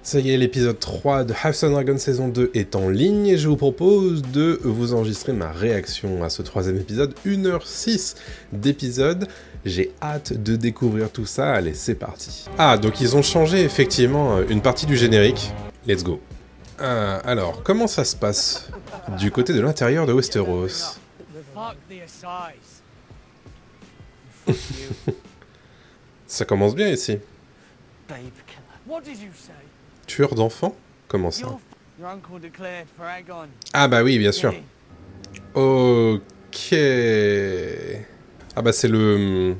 Ça y est, l'épisode 3 de House of Dragon saison 2 est en ligne et je vous propose de vous enregistrer ma réaction à ce troisième épisode, 1h06 d'épisode. J'ai hâte de découvrir tout ça, allez c'est parti. Ah, donc ils ont changé effectivement une partie du générique. Let's go. Alors, comment ça se passe du côté de l'intérieur de Westeros? Ça commence bien ici. Tueur d'enfants? Comment ça? Ah bah oui, bien sûr. Ok. Ah bah c'est le...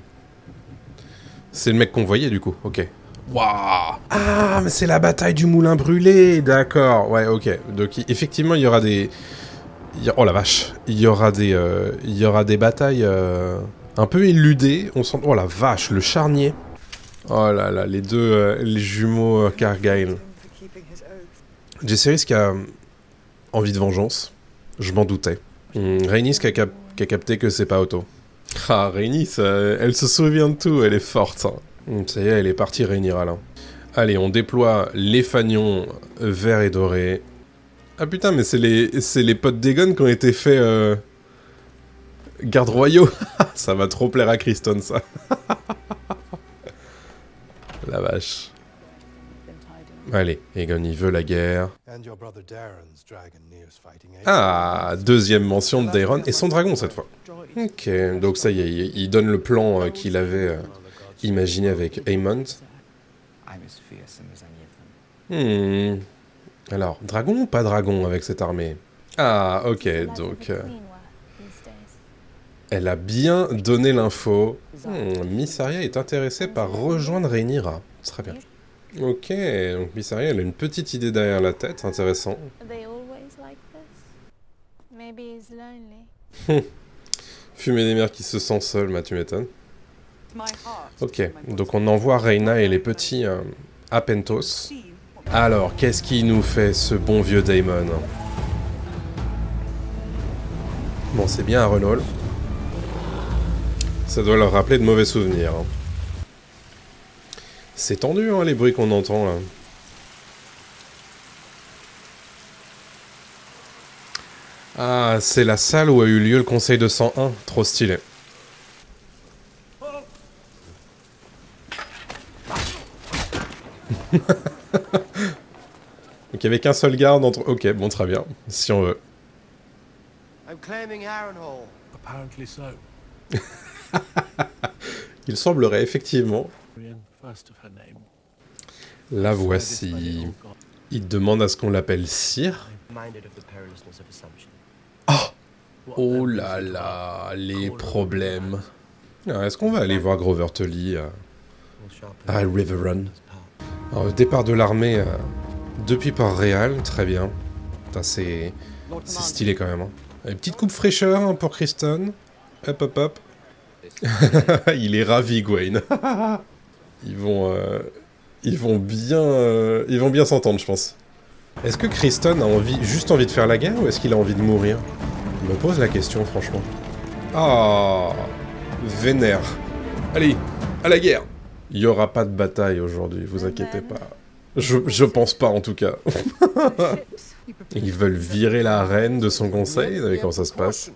C'est le mec qu'on voyait du coup, ok. Waouh! Ah, mais c'est la bataille du moulin brûlé, d'accord. Ouais, ok. Donc effectivement, il y aura des... Oh la vache! Il y aura des batailles un peu éludées. On sent... Oh la vache, le charnier. Oh là là, les deux... les jumeaux Cargyle. Jaehaerys qui a envie de vengeance, je m'en doutais. Rhaenys qui a capté que c'est pas Otto. Ah, Rhaenys, elle se souvient de tout, elle est forte. Hein. Ça y est, elle est partie Rhaenyra là. Allez, on déploie les fanions verts et dorés. Ah putain, mais c'est les potes d'Aegon qui ont été faits gardes royaux. Ça va trop plaire à Criston, ça. La vache. Allez, Aegon il veut la guerre. Ah, deuxième mention de Daeron et son dragon cette fois. Ok, donc ça y est, il donne le plan qu'il avait imaginé avec Aemond. Alors, dragon ou pas dragon avec cette armée? Ah, ok, donc... elle a bien donné l'info. Mysaria est intéressée par rejoindre Rhaenyra. Très bien. Ok, donc Mysaria, elle a une petite idée derrière la tête, intéressant. Fumer des mères qui se sent seul, tu m'étonnes. Ok, donc on envoie Rhaena et les petits à Pentos. Alors, qu'est-ce qu'il nous fait, ce bon vieux Daemon? Bon, c'est bien un Renault. Ça doit leur rappeler de mauvais souvenirs. Hein. C'est tendu, hein, les bruits qu'on entend, là. Ah, c'est la salle où a eu lieu le conseil de 101. Trop stylé. Donc il n'y avait qu'un seul garde entre... Ok, bon, très bien, si on veut. Il semblerait effectivement... La voici. Il demande à ce qu'on l'appelle Sire. Oh! Oh là là, les problèmes. Est-ce qu'on va aller voir Grover Tully à Riverrun? Alors, le départ de l'armée depuis Port-Réal, très bien. C'est stylé quand même. Hein. Une petite coupe fraîcheur hein, pour Criston. Hop hop hop. Il est ravi, Gwaine. Ils vont bien s'entendre, je pense. Est-ce que Criston a juste envie de faire la guerre ou est-ce qu'il a envie de mourir? Je me pose la question, franchement. Ah, vénère. Allez, à la guerre. Il n'y aura pas de bataille aujourd'hui, vous inquiétez pas. Je pense pas, en tout cas. Ils veulent virer la reine de son conseil? Vous savez comment ça se passe?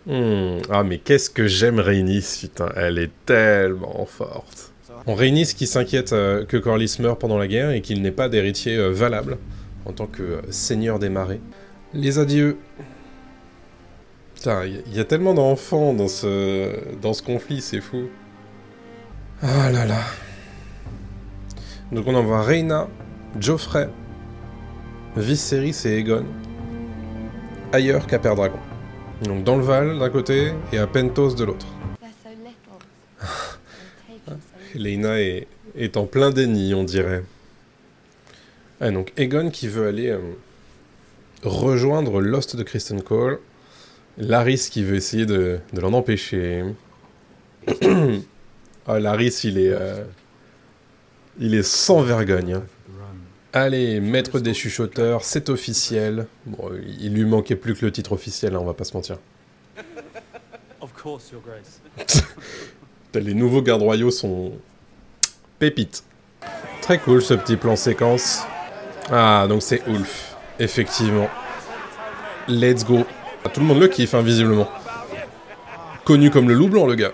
Ah, mais qu'est-ce que j'aime Rhaenys, putain. Elle est tellement forte. Bon, Rhaenys qui s'inquiète que Corlys meure pendant la guerre et qu'il n'ait pas d'héritier valable en tant que seigneur des marais. Les adieux. Putain, il y a tellement d'enfants dans ce conflit, c'est fou. Ah là là. Donc on envoie Rhaena, Joffrey, Viserys et Aegon ailleurs qu'à Père-Dragon. Donc dans le Val d'un côté et à Pentos de l'autre. Laena est en plein déni, on dirait. Ah, donc Aegon qui veut aller rejoindre Lost de Criston Cole. Larys qui veut essayer de l'en empêcher. Ah, Larys, il est sans vergogne. Hein. Allez, maître des chuchoteurs, c'est officiel. Bon, il lui manquait plus que le titre officiel, hein, on va pas se mentir. Les nouveaux gardes royaux sont pépites. Très cool ce petit plan séquence. Ah, donc c'est Ulf. Effectivement. Let's go. Tout le monde le kiffe, hein, visiblement. Connu comme le loup blanc, le gars.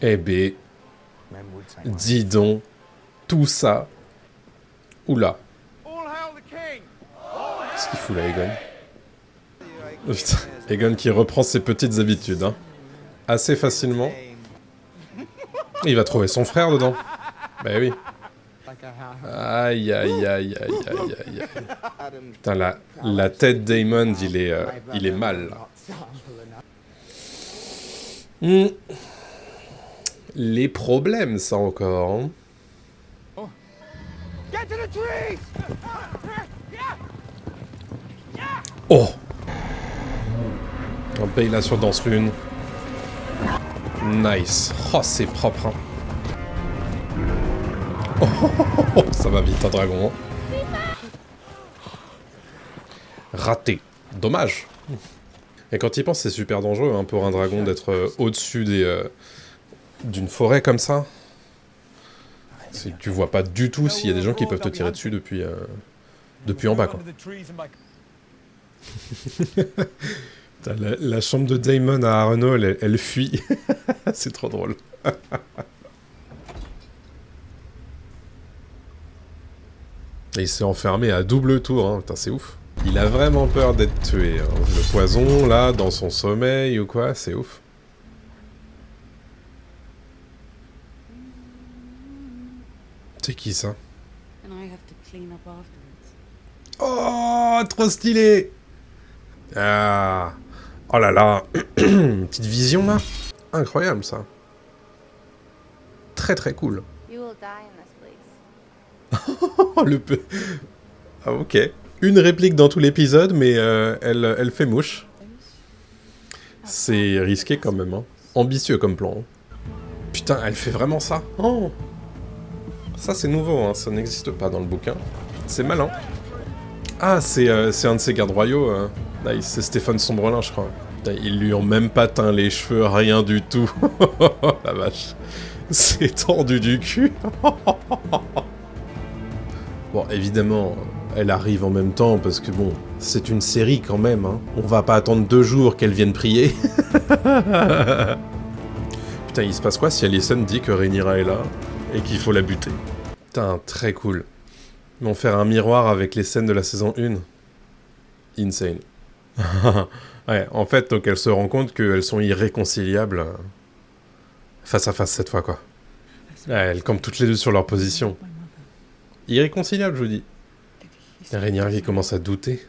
Eh ben, dis donc, tout ça. Oula. Qu'est-ce qu'il fout là, Aegon? Oh, putain, Aegon qui reprend ses petites habitudes, hein. Assez facilement. Il va trouver son frère dedans. Bah oui. Aïe, aïe, aïe, aïe, aïe, aïe. Putain, la tête d'Aemond, il est mal, là. Les problèmes, ça encore. Hein. Oh! Un Baela sur Danse-Lune. Nice. Oh, c'est propre. Hein. Oh, ça va vite, un dragon. Raté. Dommage. Et quand il pense, c'est super dangereux hein, pour un dragon d'être au-dessus d'une forêt comme ça. Tu vois pas du tout s'il y a des gens qui peuvent te tirer dessus depuis en bas, quoi. La chambre de Daemon à Harrenhal, elle fuit. C'est trop drôle. Et il s'est enfermé à double tour, hein. Putain, c'est ouf. Il a vraiment peur d'être tué. Hein. Le poison, là, dans son sommeil ou quoi, c'est ouf. C'est qui, ça? Oh, trop stylé! Ah... Oh là là. Petite vision, là. Incroyable, ça. Très très cool. Le peu... Ah, ok. Une réplique dans tout l'épisode, mais elle fait mouche. C'est risqué quand même, hein. Ambitieux comme plan. Hein. Putain, elle fait vraiment ça. Oh. Ça, c'est nouveau, hein. Ça n'existe pas dans le bouquin. C'est malin. Ah, c'est un de ses gardes royaux. Nice, c'est Stéphane Sombrelin, je crois. Ils lui ont même pas teint les cheveux, rien du tout. La vache. C'est tendu du cul. Bon, évidemment, elle arrive en même temps, parce que bon, c'est une série quand même, hein. On va pas attendre 2 jours qu'elle vienne prier. Putain, il se passe quoi si Alicent dit que Rhaenyra est là, et qu'il faut la buter? Putain, très cool. Ils vont faire un miroir avec les scènes de la saison 1. Insane. Ouais, en fait, donc elle se rend compte qu'elles sont irréconciliables face à face cette fois, quoi. Ouais, elles campent toutes les deux sur leur position. Irréconciliables, je vous dis. Rhaenyra qui commence à douter.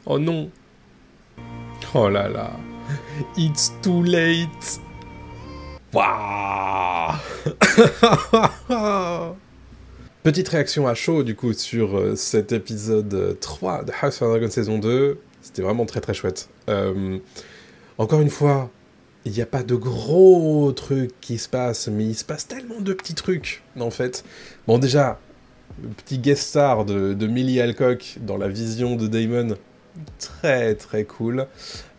Oh non. Oh là là. It's too late. Waouh. Petite réaction à chaud, du coup, sur cet épisode 3 de House of the Dragon saison 2. C'était vraiment très très chouette. Encore une fois, il n'y a pas de gros trucs qui se passent, mais il se passe tellement de petits trucs, en fait. Bon, déjà, le petit guest star de Millie Alcock dans la vision de Daemon, très très cool.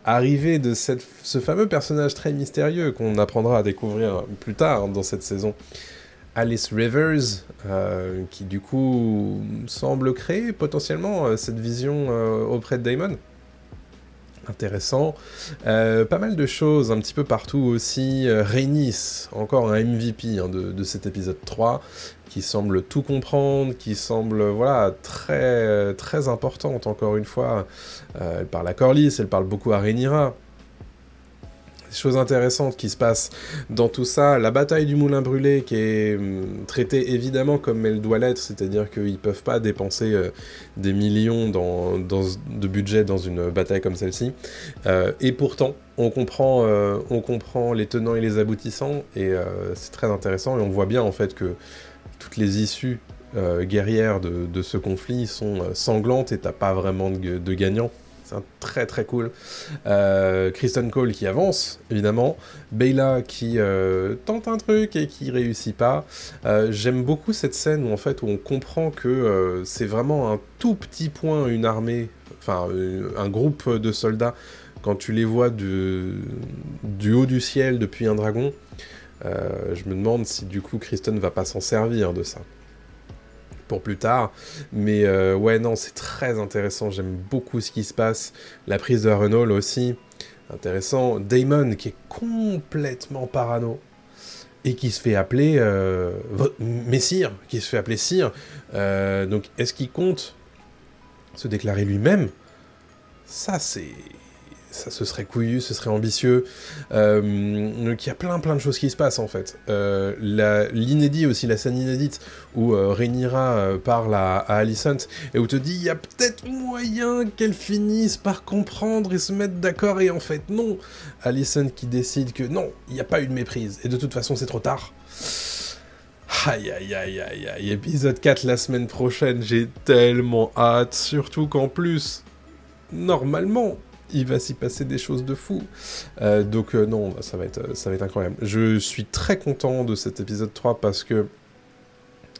Arrivée de ce fameux personnage très mystérieux qu'on apprendra à découvrir plus tard dans cette saison, Alice Rivers, qui du coup semble créer potentiellement cette vision auprès de Daemon. Intéressant. Pas mal de choses un petit peu partout aussi. Rhaenys, encore un MVP hein, de cet épisode 3, qui semble tout comprendre, qui semble voilà très, très importante encore une fois. Elle parle à Corlys, elle parle beaucoup à Rhaenyra. Des choses intéressantes qui se passent dans tout ça. La bataille du Moulin Brûlé qui est traitée évidemment comme elle doit l'être, c'est-à-dire qu'ils ne peuvent pas dépenser des millions de budget dans une bataille comme celle-ci. Et pourtant, on comprend les tenants et les aboutissants, et c'est très intéressant, et on voit bien en fait que toutes les issues guerrières de ce conflit sont sanglantes, et t'as pas vraiment de gagnant. C'est un très très cool. Kristen Cole qui avance, évidemment. Beyla qui tente un truc et qui réussit pas. J'aime beaucoup cette scène où, en fait, où on comprend que c'est vraiment un tout petit point, une armée, enfin un groupe de soldats, quand tu les vois du haut du ciel depuis un dragon. Je me demande si du coup Kristen va pas s'en servir de ça pour plus tard, mais ouais, non, c'est très intéressant, j'aime beaucoup ce qui se passe, la prise de Renault aussi, intéressant, Damon qui est complètement parano, et qui se fait appeler Messire, qui se fait appeler Sire, donc est-ce qu'il compte se déclarer lui-même? Ça, ce serait couillu, ce serait ambitieux. Donc il y a plein de choses qui se passent en fait. L'inédit aussi, la scène inédite, où Rhaenyra parle à Alicent, et où te dit, il y a peut-être moyen qu'elle finisse par comprendre et se mettre d'accord, et en fait non. Alicent qui décide que non, il n'y a pas eu de méprise, et de toute façon c'est trop tard. Aïe aïe aïe aïe aïe, épisode 4 la semaine prochaine, j'ai tellement hâte, surtout qu'en plus, normalement, il va s'y passer des choses de fou. Donc non, ça va être incroyable. Je suis très content de cet épisode 3 parce que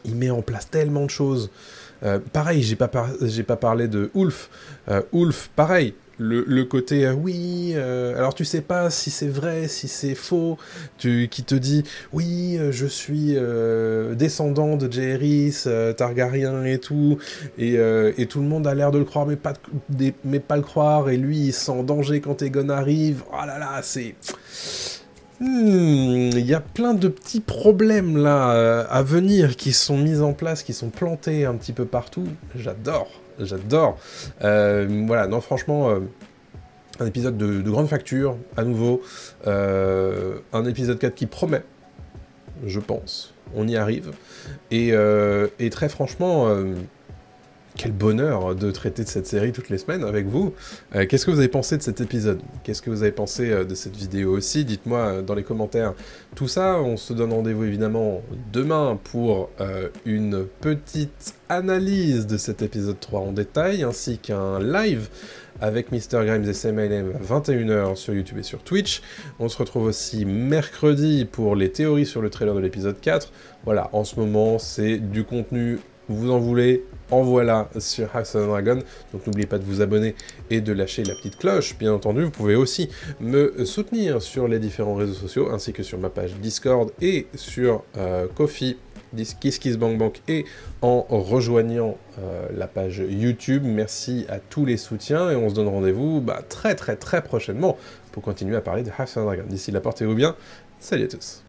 il met en place tellement de choses. Pareil, j'ai pas parlé de Ulf. Ulf, pareil. Le côté oui, alors tu sais pas si c'est vrai, si c'est faux, qui te dit oui, je suis descendant de Jaehaerys, Targaryen et tout, et tout le monde a l'air de le croire, mais pas le croire, et lui il se sent en danger quand Aegon arrive. Oh là là, c'est... Il y a plein de petits problèmes là à venir qui sont mis en place, qui sont plantés un petit peu partout. J'adore. Voilà, non, franchement, un épisode de grande facture, à nouveau. Un épisode 4 qui promet, je pense. On y arrive. Et très franchement... quel bonheur de traiter de cette série toutes les semaines avec vous. Qu'est-ce que vous avez pensé de cet épisode? Qu'est-ce que vous avez pensé de cette vidéo aussi? Dites-moi dans les commentaires tout ça. On se donne rendez-vous évidemment demain pour une petite analyse de cet épisode 3 en détail, ainsi qu'un live avec Mr. Grimes et SMLM à 21h sur YouTube et sur Twitch. On se retrouve aussi mercredi pour les théories sur le trailer de l'épisode 4. Voilà, en ce moment, c'est du contenu, vous en voulez, en voilà sur House of the Dragon, donc n'oubliez pas de vous abonner et de lâcher la petite cloche, bien entendu. Vous pouvez aussi me soutenir sur les différents réseaux sociaux, ainsi que sur ma page Discord et sur Ko-fi, KissKissBankBank, et en rejoignant la page YouTube. Merci à tous les soutiens, et on se donne rendez-vous très prochainement pour continuer à parler de House of the Dragon. D'ici là, portez-vous bien, salut à tous.